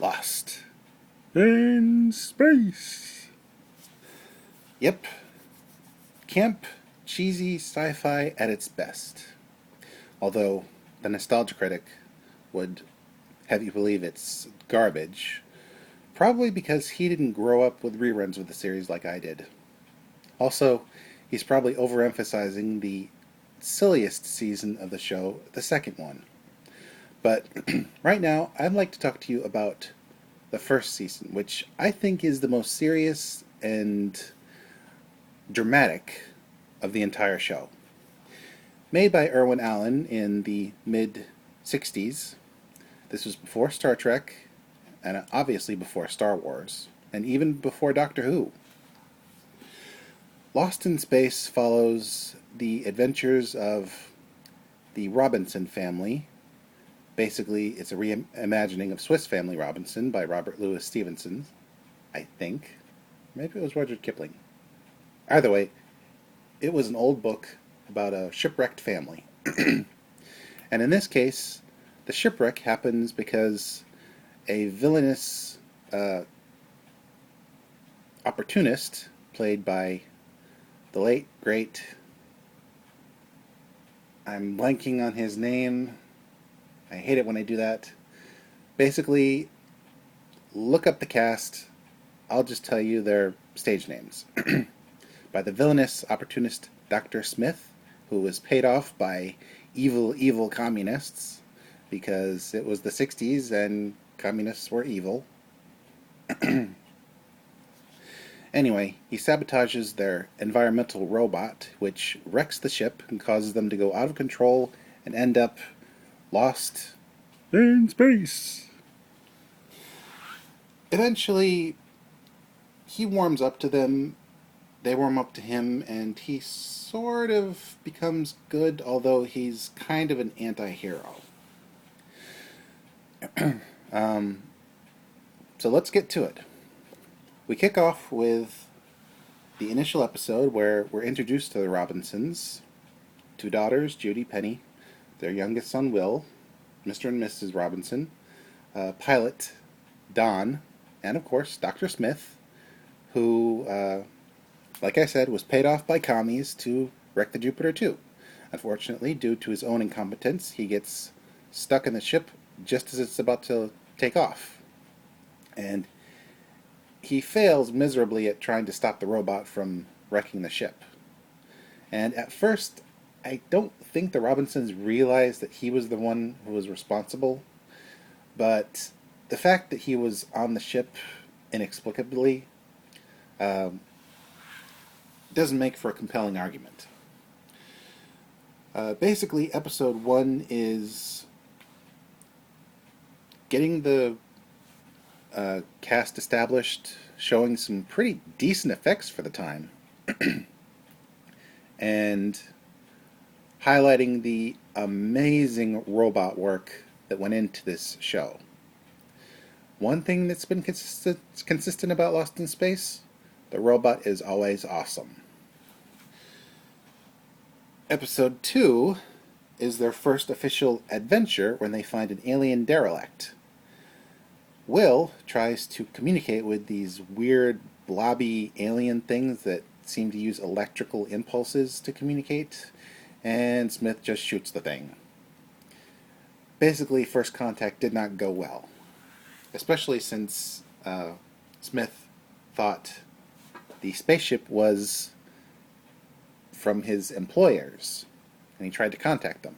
Lost in space. Yep, camp cheesy sci-fi at its best. Although the nostalgia critic would have you believe it's garbage, probably because he didn't grow up with reruns of the series like I did. Also, he's probably overemphasizing the silliest season of the show, the second one. But right now, I'd like to talk to you about the first season, which I think is the most serious and dramatic of the entire show. Made by Irwin Allen in the mid 60s, this was before Star Trek, and obviously before Star Wars, and even before Doctor Who. Lost in Space follows the adventures of the Robinson family. Basically, it's a reimagining of Swiss Family Robinson by Robert Louis Stevenson, I think. Maybe it was Rudyard Kipling. Either way, it was an old book about a shipwrecked family. And in this case, the shipwreck happens because a villainous opportunist, played by the late, great... I'm blanking on his name. I hate it when I do that. Basically, look up the cast. I'll just tell you their stage names. By the villainous opportunist Dr. Smith, who was paid off by evil, evil communists because it was the 60s and communists were evil. Anyway, he sabotages their environmental robot, which wrecks the ship and causes them to go out of control and end up lost in space. Eventually, he warms up to them, they warm up to him, and he sort of becomes good, although he's kind of an anti-hero. So let's get to it. We kick off with the initial episode where we're introduced to the Robinsons, two daughters, Judy, Penny, their youngest son, Will, Mr. and Mrs. Robinson, pilot, Don, and of course, Dr. Smith, who, like I said, was paid off by commies to wreck the Jupiter 2. Unfortunately, due to his own incompetence, he gets stuck in the ship just as it's about to take off. And he fails miserably at trying to stop the robot from wrecking the ship. And at first, I don't think the Robinsons realized that he was the one who was responsible, but the fact that he was on the ship inexplicably doesn't make for a compelling argument. Basically, episode 1 is getting the cast established, showing some pretty decent effects for the time, and highlighting the amazing robot work that went into this show. One thing that's been consistent about Lost in Space, the robot is always awesome. Episode 2 is their first official adventure when they find an alien derelict. Will tries to communicate with these weird, blobby alien things that seem to use electrical impulses to communicate, and Smith just shoots the thing. Basically, first contact did not go well, especially since Smith thought the spaceship was from his employers, and he tried to contact them.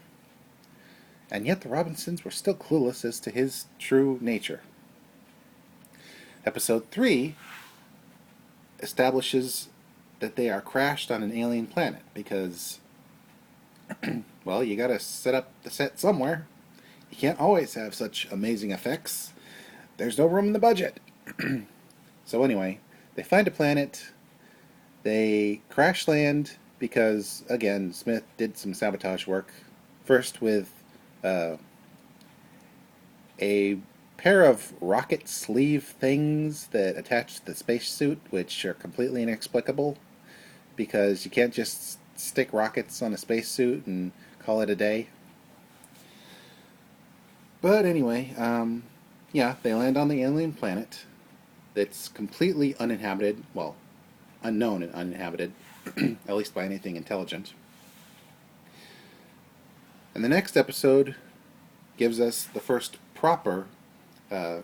And yet the Robinsons were still clueless as to his true nature. Episode 3 establishes that they are crashed on an alien planet because, well, you gotta set up the set somewhere. You can't always have such amazing effects. There's no room in the budget. So anyway, they find a planet, they crash land because, again, Smith did some sabotage work. First with a pair of rocket sleeve things that attach to the spacesuit, which are completely inexplicable because you can't just stick rockets on a spacesuit and call it a day. But anyway, Yeah, they land on the alien planet that's completely uninhabited, well, unknown and uninhabited, at least by anything intelligent. And the next episode gives us the first proper uh,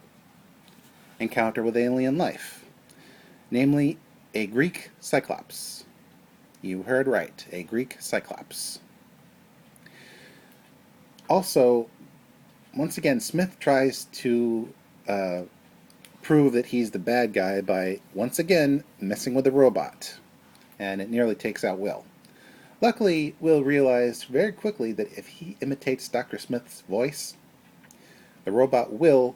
encounter with alien life, namely a Greek cyclops. You heard right, a Greek cyclops. Also, once again, Smith tries to prove that he's the bad guy by, once again, messing with the robot, and it nearly takes out Will. Luckily, Will realized very quickly that if he imitates Dr. Smith's voice, the robot will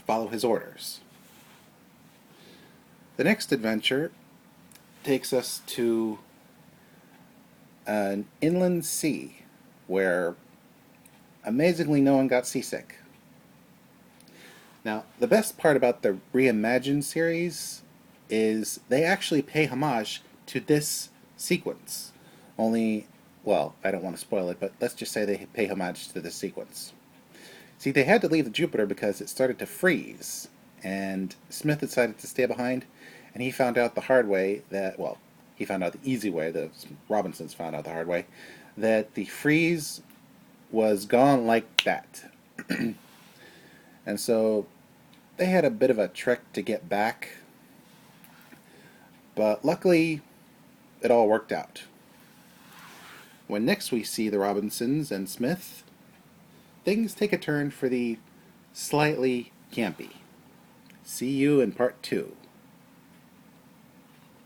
follow his orders. The next adventure takes us to an inland sea where amazingly no one got seasick. Now, the best part about the Reimagined series is they actually pay homage to this sequence. Only, well, I don't want to spoil it, but let's just say they pay homage to this sequence. See, they had to leave the Jupiter because it started to freeze, and Smith decided to stay behind, and he found out the hard way that, well, he found out the easy way, the Robinsons found out the hard way, that the freeze was gone like that. And so they had a bit of a trek to get back, but luckily it all worked out. When next we see the Robinsons and Smith, things take a turn for the slightly campy. See you in part 2.